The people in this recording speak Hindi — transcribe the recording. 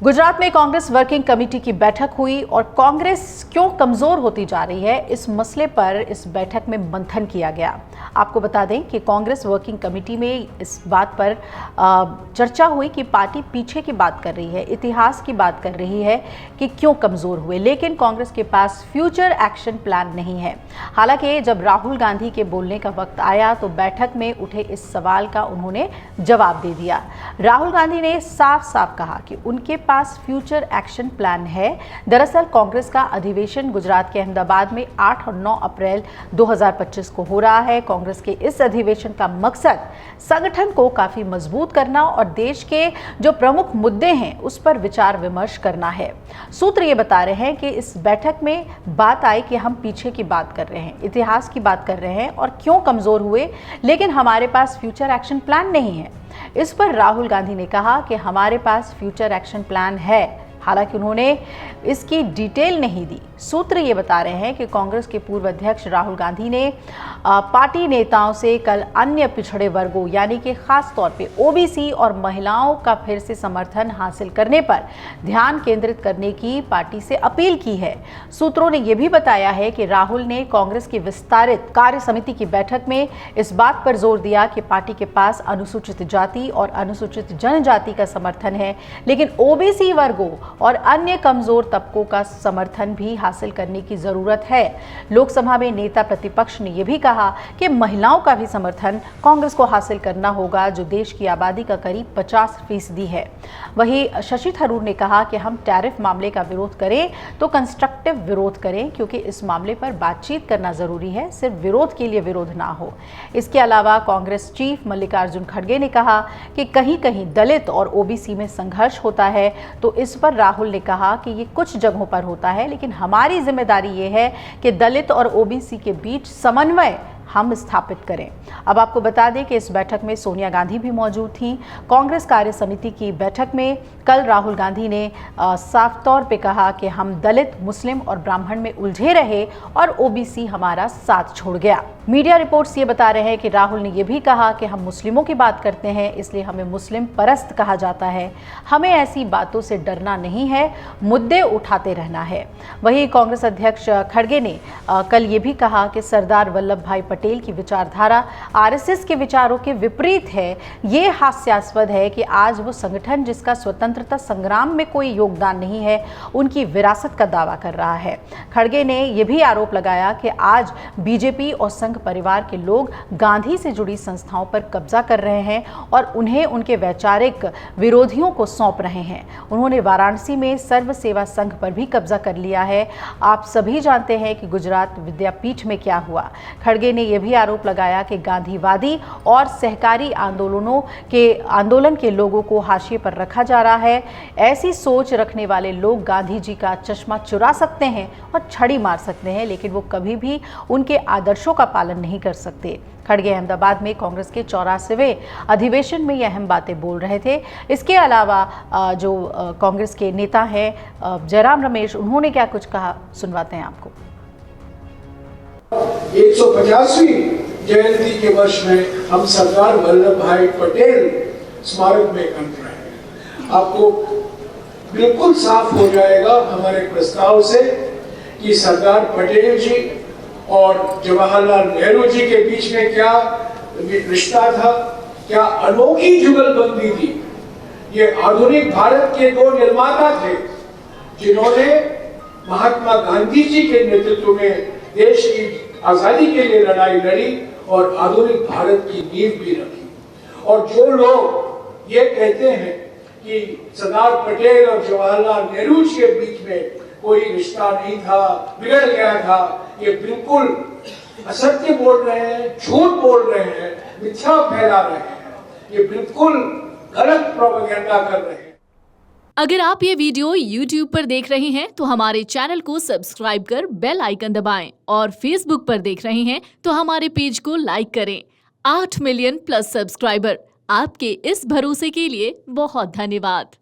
गुजरात में कांग्रेस वर्किंग कमेटी की बैठक हुई और कांग्रेस क्यों कमजोर होती जा रही है, इस मसले पर इस बैठक में मंथन किया गया। आपको बता दें कि कांग्रेस वर्किंग कमेटी में इस बात पर चर्चा हुई कि पार्टी पीछे की बात कर रही है, इतिहास की बात कर रही है कि क्यों कमजोर हुए, लेकिन कांग्रेस के पास फ्यूचर एक्शन प्लान नहीं है। हालांकि जब राहुल गांधी के बोलने का वक्त आया तो बैठक में उठे इस सवाल का उन्होंने जवाब दे दिया। राहुल गांधी ने साफ साफ कहा कि उनके पास फ्यूचर एक्शन प्लान है। दरअसल कांग्रेस का अधिवेशन गुजरात के अहमदाबाद में 8 और 9 अप्रैल 2025 को हो रहा है। कांग्रेस के इस अधिवेशन का मकसद संगठन को काफी मजबूत करना और देश के जो प्रमुख मुद्दे हैं उस पर विचार विमर्श करना है। सूत्र ये बता रहे हैं कि इस बैठक में बात आई कि हम पीछे की बात कर रहे हैं, इतिहास की बात कर रहे हैं और क्यों कमजोर हुए, लेकिन हमारे पास फ्यूचर एक्शन प्लान नहीं है। इस पर राहुल गांधी ने कहा कि हमारे पास फ्यूचर एक्शन प्लान है, हालांकि उन्होंने इसकी डिटेल नहीं दी। सूत्र ये बता रहे हैं कि कांग्रेस के पूर्व अध्यक्ष राहुल गांधी ने पार्टी नेताओं से कल अन्य पिछड़े वर्गों यानी कि खास तौर पे ओबीसी और महिलाओं का फिर से समर्थन हासिल करने पर ध्यान केंद्रित करने की पार्टी से अपील की है। सूत्रों ने यह भी बताया है कि राहुल ने कांग्रेस की विस्तारित कार्य समिति की बैठक में इस बात पर जोर दिया कि पार्टी के पास अनुसूचित जाति और अनुसूचित जनजाति का समर्थन है, लेकिन ओबीसी वर्गों और अन्य कमजोर तबकों का समर्थन भी हासिल करने की जरूरत है। लोकसभा में नेता प्रतिपक्ष ने यह भी कहा कि महिलाओं का भी समर्थन कांग्रेस को हासिल करना होगा, जो देश की आबादी का करीब 50% है। वहीं शशि थरूर ने कहा कि हम टैरिफ मामले का विरोध करें तो कंस्ट्रक्टिव विरोध करें, क्योंकि इस मामले पर बातचीत करना जरूरी है, सिर्फ विरोध के लिए विरोध ना हो। इसके अलावा कांग्रेस चीफ मल्लिकार्जुन खड़गे ने कहा कि कहीं कहीं दलित और ओबीसी में संघर्ष होता है, तो इस पर राहुल ने कहा कि ये कुछ जगहों पर होता है, लेकिन हमारी जिम्मेदारी ये है कि दलित और ओबीसी के बीच समन्वय हम स्थापित करें। अब आपको बता दें कि इस बैठक में सोनिया गांधी भी मौजूद थीं। कांग्रेस कार्य समिति की बैठक में कल राहुल गांधी ने साफ तौर पे कहा कि हम दलित, मुस्लिम और ब्राह्मण में उलझे रहे और ओबीसी हमारा साथ छोड़ गया। मीडिया रिपोर्ट्स ये बता रहे हैं कि राहुल ने यह भी कहा कि हम मुस्लिमों की बात करते हैं, इसलिए हमें मुस्लिम परस्त कहा जाता है। हमें ऐसी बातों से डरना नहीं है, मुद्दे उठाते रहना है। वहीं कांग्रेस अध्यक्ष खड़गे ने कल ये भी कहा कि सरदार वल्लभ भाई पटेल की विचारधारा आरएसएस के विचारों के विपरीत है। ये हास्यास्पद है कि आज वो संगठन जिसका स्वतंत्रता संग्राम में कोई योगदान नहीं है, उनकी विरासत का दावा कर रहा है। खड़गे ने यह भी आरोप लगाया कि आज बीजेपी और संघ परिवार के लोग गांधी से जुड़ी संस्थाओं पर कब्जा कर रहे हैं और उन्हें उनके वैचारिक विरोधियों को सौंप रहे हैं। उन्होंने वाराणसी में सर्व सेवा संघ पर भी कब्जा कर लिया है। आप सभी जानते हैं कि गुजरात विद्यापीठ में क्या हुआ। खड़गे ने यह भी आरोप लगाया कि गांधीवादी और सहकारी आंदोलन के लोगों को हाशिए पर रखा जा रहा है। ऐसी सोच रखने वाले लोग गांधी जी का चश्मा चुरा सकते हैं और छड़ी मार सकते हैं, लेकिन वो कभी भी उनके आदर्शों का पालन नहीं कर सकते। खड़गे अहमदाबाद में कांग्रेस के 84वें अधिवेशन में ये अहम बातें बोल रहे थे। इसके अलावा जो कांग्रेस के नेता हैं जयराम रमेश, उन्होंने क्या कुछ कहा, सुनवाते हैं आपको। 150वीं जयंती के वर्ष में हम सरदार वल्लभ भाई पटेल स्मारक में कर रहे हैं। आपको बिल्कुल साफ हो जाएगा हमारे प्रस्ताव से कि सरदार पटेल जी और जवाहरलाल नेहरू जी के बीच में क्या रिश्ता था, क्या अनोखी जुगलबंदी थी। ये आधुनिक भारत के दो निर्माता थे जिन्होंने महात्मा गांधी जी के नेतृत्व में देश की आजादी के लिए लड़ाई लड़ी और आधुनिक भारत की नींव भी रखी। और जो लोग ये कहते हैं कि सरदार पटेल और जवाहरलाल नेहरू जी के बीच में कोई रिश्ता नहीं था, बिगड़ गया था, ये बिल्कुल असत्य बोल रहे हैं, झूठ बोल रहे हैं, मिथ्या फैला रहे हैं। ये बिल्कुल गलत प्रोपेगेंडा कर रहे हैं। अगर आप ये वीडियो YouTube पर देख रहे हैं तो हमारे चैनल को सब्सक्राइब कर बेल आइकन दबाएं और Facebook पर देख रहे हैं तो हमारे पेज को लाइक करें। 8 मिलियन प्लस सब्सक्राइबर, आपके इस भरोसे के लिए बहुत धन्यवाद।